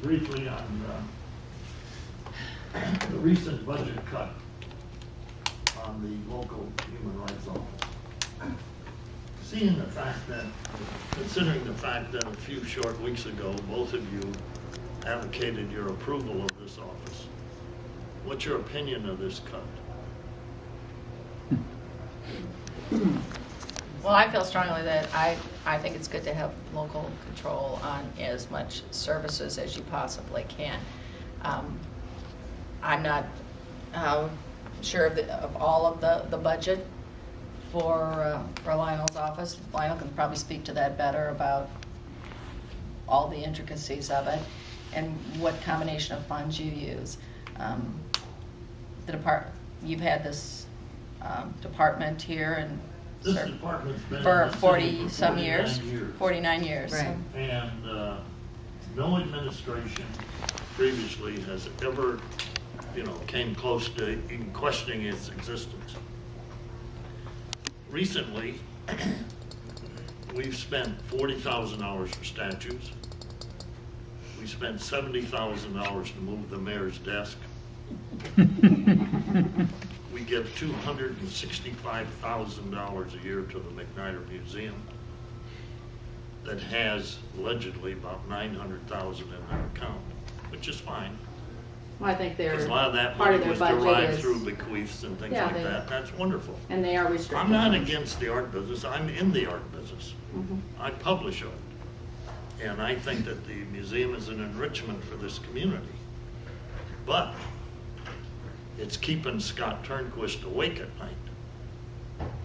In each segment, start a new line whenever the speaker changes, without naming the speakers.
briefly on the recent budget cut on the local human rights office. Seeing the fact that, considering the fact that a few short weeks ago, both of you advocated your approval of this office, what's your opinion of this cut?
Well, I feel strongly that I think it's good to have local control on as much services as you possibly can. I'm not sure of all of the budget for Lionel's office. Lionel can probably speak to that better about all the intricacies of it and what combination of funds you use. You've had this department here and
This department's been
for
in the city
40
for
some
49
years,
years.
49 years.
Right.
And no administration previously has ever, came close to even questioning its existence. Recently, we've spent $40,000 for statues. We spent $70,000 to move the mayor's desk. We give $265,000 a year to the McNider Museum that has allegedly about $900,000 in their account, which is fine.
Well, I think
Because a lot of that
part
money
of their
was
budget
derived
is,
through bequeaths and things
Yeah,
like
they-
that. That's wonderful.
and they are restricted.
I'm not against the art business. I'm in the art business.
Mhm.
I publish art. And I think that the museum is an enrichment for this community. But it's keeping Scott Turnquist awake at night,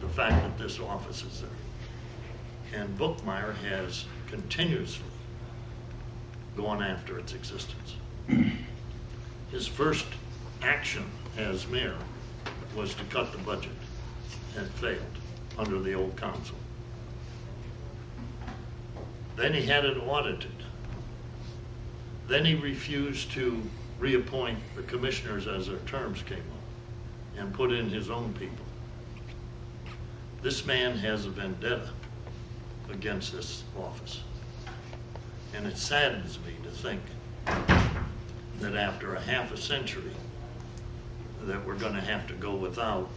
the fact that this office is there. And Bookmeyer has continuously gone after its existence. His first action as mayor was to cut the budget, and failed under the old council. Then he had it audited. Then he refused to reappoint the commissioners as their terms came up and put in his own people. This man has a vendetta against this office. And it saddens me to think that after a half a century that we're going to have to go without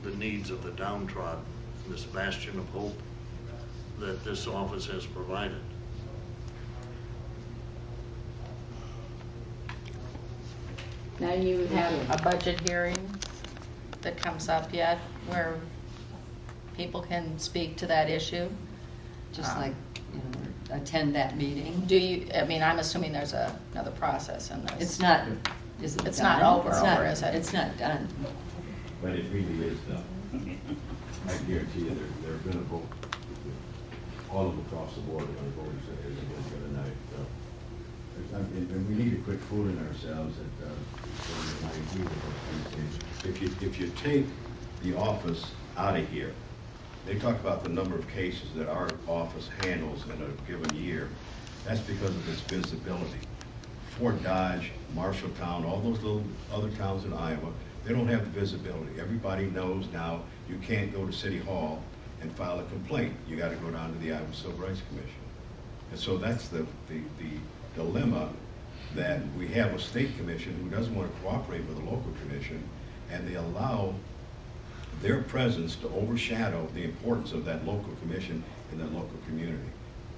the needs of the downtrodden, this bastion of hope that this office has provided.
Now you have a budget hearing that comes up yet where people can speak to that issue.
Just like, attend that meeting.
Do you, I'm assuming there's another process in this.
It's not, is it
It's
done?
not over,
It's not-
is it?
It's not done.
But it really is done. I guarantee you, they're gonna vote, all of them across the board are gonna vote against it tonight, so. And we need to quit fooling ourselves that, I agree with those things. If you take the office out of here, they talk about the number of cases that our office handles in a given year. That's because of its visibility. Fort Dodge, Marshalltown, all those little other towns in Iowa, they don't have the visibility. Everybody knows now you can't go to City Hall and file a complaint. You gotta go down to the Iowa Civil Rights Commission. And so that's the dilemma, that we have a state commission who doesn't want to cooperate with a local commission, and they allow their presence to overshadow the importance of that local commission in that local community.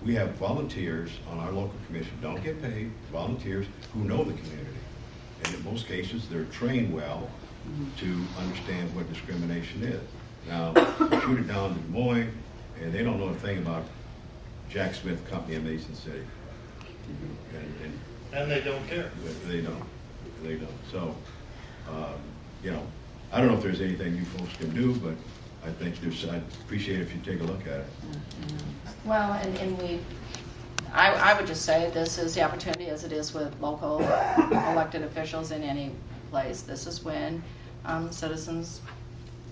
We have volunteers on our local commission, don't get paid, volunteers who know the community. And in most cases, they're trained well to understand what discrimination is. Now, shoot it down in Des Moines, and they don't know a thing about Jack Smith Company in Mason City.
And they don't care.
They don't. So, I don't know if there's anything you folks can do, but I think I'd appreciate it if you take a look at it.
Well, I would just say this is the opportunity, as it is with local elected officials in any place. This is when citizens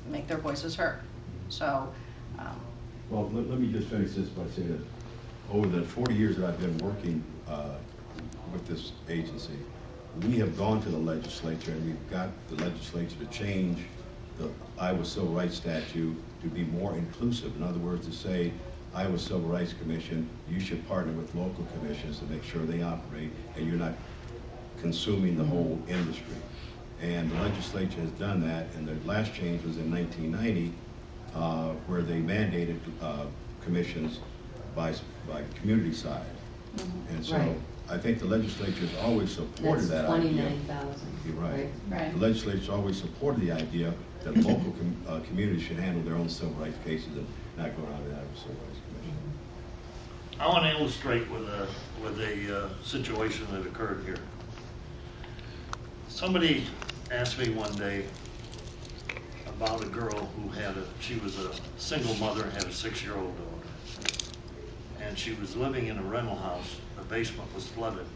make their voices heard. So,
Well, let me just finish this by saying that over the 40 years that I've been working with this agency, we have gone to the legislature and we've got the legislature to change the Iowa Civil Rights Statute to be more inclusive. In other words, to say Iowa Civil Rights Commission, you should partner with local commissions to make sure they operate and you're not consuming the whole industry. And the legislature has done that, and the last change was in 1990, where they mandated commissions by community size. And so
Right.
I think the legislature's always supported
That's
that idea.
29,000.
You're right.
Right.
The legislature's always supported the idea that local communities should handle their own civil rights cases and not go around the Iowa Civil Rights Commission.
I want to illustrate with a situation that occurred here. Somebody asked me one day about a girl who she was a single mother, had a 6-year-old daughter. And she was living in a rental house. The basement was flooded.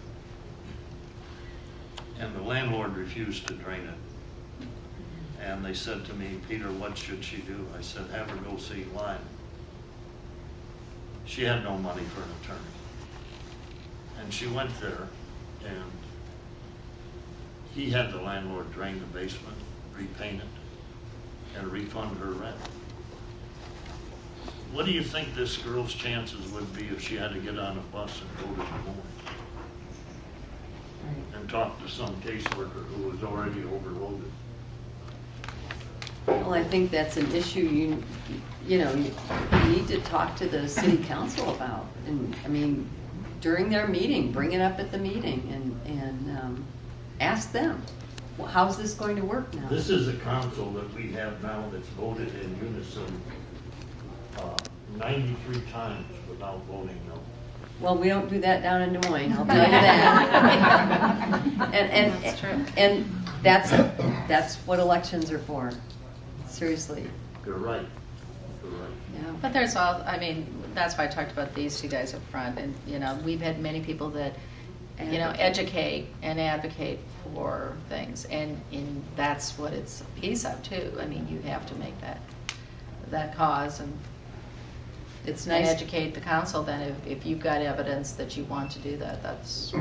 And the landlord refused to drain it. And they said to me, Peter, what should she do? I said, have her go see Lionel. She had no money for an attorney. And she went there, and he had the landlord drain the basement, repaint it, and refund her rent. What do you think this girl's chances would be if she had to get on a bus and go to Des Moines and talk to some caseworker who was already overloaded?
Well, I think that's an issue you need to talk to the city council about. And, I mean, during their meeting, bring it up at the meeting and ask them, well, how's this going to work now?
This is a council that we have now that's voted in unison 93 times without voting no.
Well, we don't do that down in Des Moines, I'll tell you that.
That's true.
And that's what elections are for, seriously.
You're right. You're right.
Yeah.
But there's all, I mean, that's why I talked about these two guys up front, and, we've had many people that, educate and advocate for things, and that's what it's a piece of too. I mean, you have to make that cause, and
It's
and
nice.
educate the council then if you've got evidence that you want to do that, that's,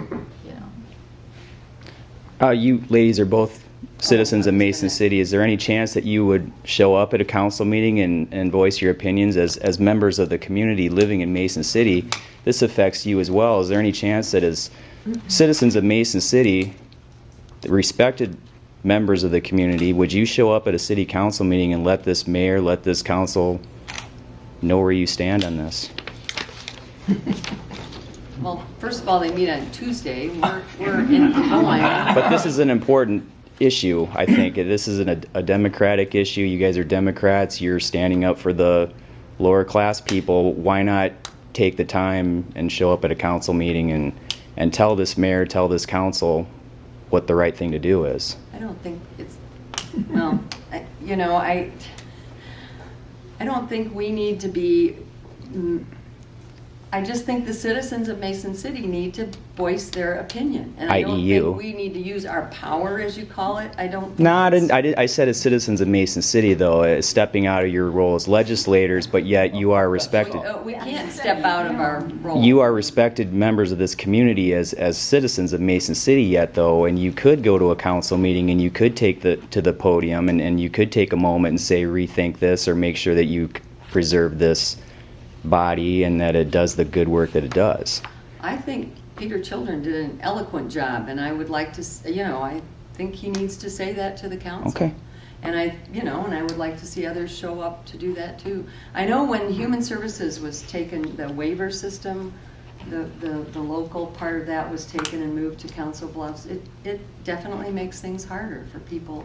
You ladies are both citizens of Mason City. Is there any chance that you would show up at a council meeting and voice your opinions as members of the community living in Mason City? This affects you as well. Is there any chance that as citizens of Mason City, the respected members of the community, would you show up at a city council meeting and let this mayor, let this council know where you stand on this?
Well, first of all, they meet on Tuesday. We're in Des Moines.
But this is an important issue, I think. This is a democratic issue. You guys are Democrats. You're standing up for the lower class people. Why not take the time and show up at a council meeting and tell this mayor, tell this council what the right thing to do is?
I don't think it's, well, I don't think we need to be, I just think the citizens of Mason City need to voice their opinion. And I don't
i.e. you.
think we need to use our power, as you call it. I don't.
I said as citizens of Mason City, though, as stepping out of your role as legislators, but yet you are respected.
We can't step out of our role.
You are respected members of this community as citizens of Mason City yet, though, and you could go to a council meeting and you could take to the podium and you could take a moment and say, rethink this, or make sure that you preserve this body and that it does the good work that it does.
I think Peter Children did an eloquent job, and I would like to, I think he needs to say that to the council.
Okay.
And I would like to see others show up to do that too. I know when Human Services was taken, the waiver system, the local part of that was taken and moved to Council Bluffs. It definitely makes things harder for people.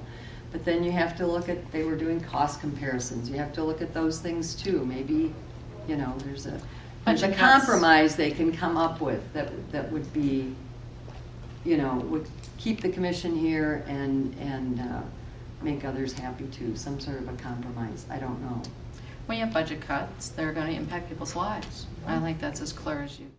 But then you have to look at, they were doing cost comparisons. You have to look at those things too. Maybe, there's a
Budget cuts.
compromise they can come up with that would be, would keep the commission here and make others happy too. Some sort of a compromise. I don't know.
when you have budget cuts, they're going to impact people's lives. I think that's as clear as you.